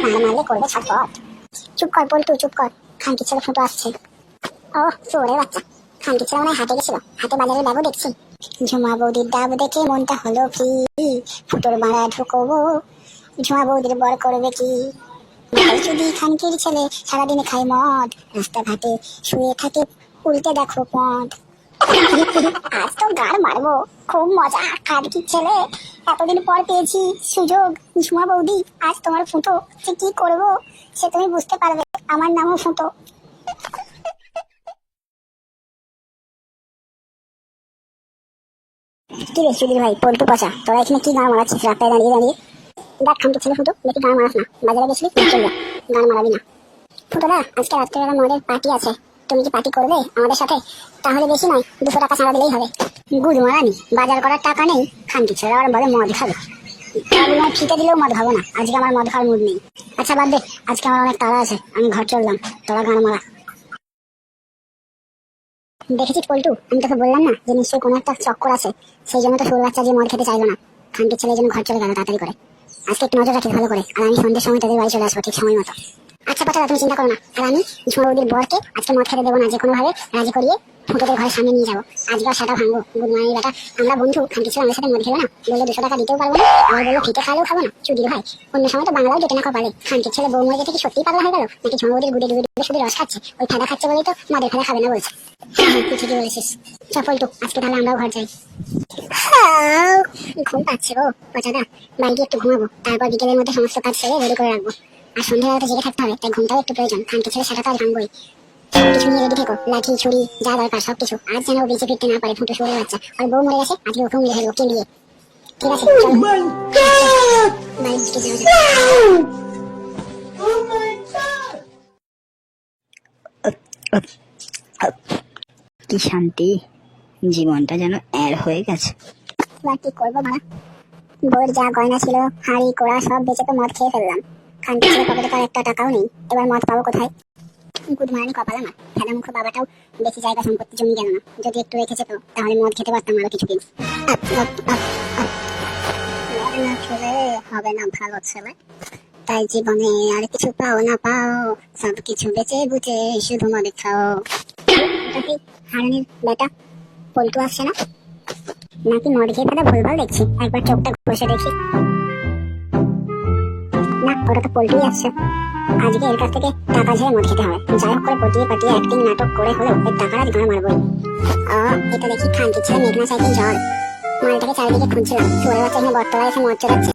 মারলে করবে ছটফট। চুপ কর পল্টু, চুপ কর। খানকি ছেলে ফুটো আসছে। ও চোরে বাচ্চা, খানকি ছেলে মনে হয় হাটে গেছিল, হাটে বাজারের ব্যাগও দেখছি। ঝুমা বৌদির ডাব দেখে মনটা হলো ফ্রি, ফুটোর মারা ঢুকবো, ঝুমা বৌদির বর করবে কি। যদি খানকির ছেলে সারাদিনে খায় মদ, রাস্তাঘাটে শুয়ে থাকে, উল্টে দেখো পথ। আজ তো গাড় মারবো, খুব মজা। খানকির ছেলে, এতদিন পর পেয়েছি সুযোগ। ঝুমা বৌদি, আজ তোমার ফুটো যে কি করবো সে তুমি বুঝতে পারবে। আমার নামও ফুটো। কি রে সুধীর ভাই, পল্টু পচা, তোরা এখানে কি গান মারাচ্ছিস রাস্তায় দাঁড়িয়ে দাঁড়িয়ে? দেখ খানকির ছেলে ফুটো, বেশি গান মারাস না। বাজারে গেছিলি চল যা, গান মারাবি না। ফুটোদা, আজকে রাত্রেবেলা মদের পার্টি আছে, তুমি কি পার্টি করবে আমাদের সাথে? তাহলে বেশি নয়, 200 টাকা ছাড়া দিলেই হবে। গুড মারানি, বাজার করার টাকা নেই, খানকি ছেলে আবার বলে মদ খাবে। আমি ফিতে দিলেও মদ খাবো না, আজকে আমার মদ খাওয়ার মুড নেই। আচ্ছা বাদ দে, আজকে আমার অনেক তাড়া আছে, আমি ঘর চললাম, তোরা গান মারা। দেখেছিস পল্টু, আমি তোকে বললাম না যে নিশ্চয়ই কোনো একটা চক্কর আছে, সেই জন্য তো সুর বাচ্চা যে মদ খেতে চাইলো না। খানকির ছেলে জন্য ঘর চলে গেল তাড়াতাড়ি করে। আজকে একটু নজর রাখিস ভালো করে, আর আমি সন্ধ্যের সময় তোদের বাড়ি চলে আসবো ঠিক সময় মতো। আচ্ছা পাচারা, তুমি চিন্তা করো না। আর আমি ঝুমা বৌদির বরকে আজকে মদ খেতে দেবো না, যে কোনো ভাবে রাজি করিয়ে ফুটোদের ঘরের সামনে নিয়ে যাবো। আজকে সেটা ভাঙবো। গুড মর্নিং বেটা, আমরা বন্ধু, খানকি ছেলে আমার সাথে মদ খেলো না, বললো 200 টাকা দিতেও পারবো না, আবার বললো ফিতে খাইলেও খাবো না। চুদির ভাই, অন্য সময় তো বাংলাও যেতে না কপালে, খানকির ছেলে বউ মরে যেতে কি সত্যিই পাগলা হয়ে গেল নাকি? ঝুমা বৌদির গুড়ে গুড়ে শুধু রস খাচ্ছে, ওই ফাঁদা খাচ্ছে বলেই তো মদের ফাঁদা খাবে না বলছে। হ্যাঁ হ্যাঁ, তুই ঠিকই বলেছিস। চল পল্টু, আজকে তাহলে আমরাও ঘর যাই। ঘুম পাচ্ছে গো পচাদা, বাড়িতে একটু ঘুমাবো, তারপর বিকেলের মধ্যে সমস্ত কাজ সেরে রেডি করে রাখবো। আর সন্ধ্যাবেলা তো জেগে থাকতে হবে, তাই ঘুমটাও একটু প্রয়োজন। খানকি ছেলে সেটা তো আর ভাঙবই। সবকিছু নিয়ে রেডি থেকো, লাঠি ছুরি যা দরকার সবকিছু। আজ যেন বেঁচে ফিরতে না পারে ফুটো শুয়ে বাচ্চা, আর বউ মরে গেছে, আজকে ওকেও মেরে ফেলবো কেলিয়ে। ঠিক আছে চলো, বাড়ির দিকে যাওয়া যাক। কি শান্তি, জীবনটা যেন এর হয়ে গেছে। এবার কি করবো মারা, বউয়ের যা গয়না ছিল হাড়ি কোড়া সব বেচে তো মদ খেয়ে ফেললাম। খানকি ছেলে পকেটে তো একটা টাকাও নেই, এবার মদ পাবো কোথায়? গুড মারানি কপাল আমার, ফেদা মুখ বাবাটাও বেশি জায়গা সম্পত্তি জমি গেল না, যদি একটু রেখেছে তো তাহলে মদ খেতে পারতাম আরো কিছুদিন। মদ না খেলে হবে না ভালো ছেলে, তাই জীবনে আর কিছু পাও না পাও, সব কিছু বেচে বুঝে শুধু মদে খাও। হারানির বেটা পল্টু আসছে না, নাকি মদ খেয়ে ফেদা ভুলভাল দেখছি? একবার চোখটা ঘষে দেখি। না, ওটা তো পল্টুই আসছে। আজকে এর কাছ থেকে টাকা ঝেড়ে মদ খেতে হবে, যাই হোক করে পটিয়ে পাটিয়ে অ্যাক্টিং নাটক করে হলেও এর টাকার আজ গাঁ মারবই। এটা দেখি খানকি ছেলে মেঘনা সাইকেল জল, মালটাকে চারিদিকে খুঁজছিলাম, চোরের বাচ্চা এখানে বটতলায় এসে মদ চড়াচ্ছে।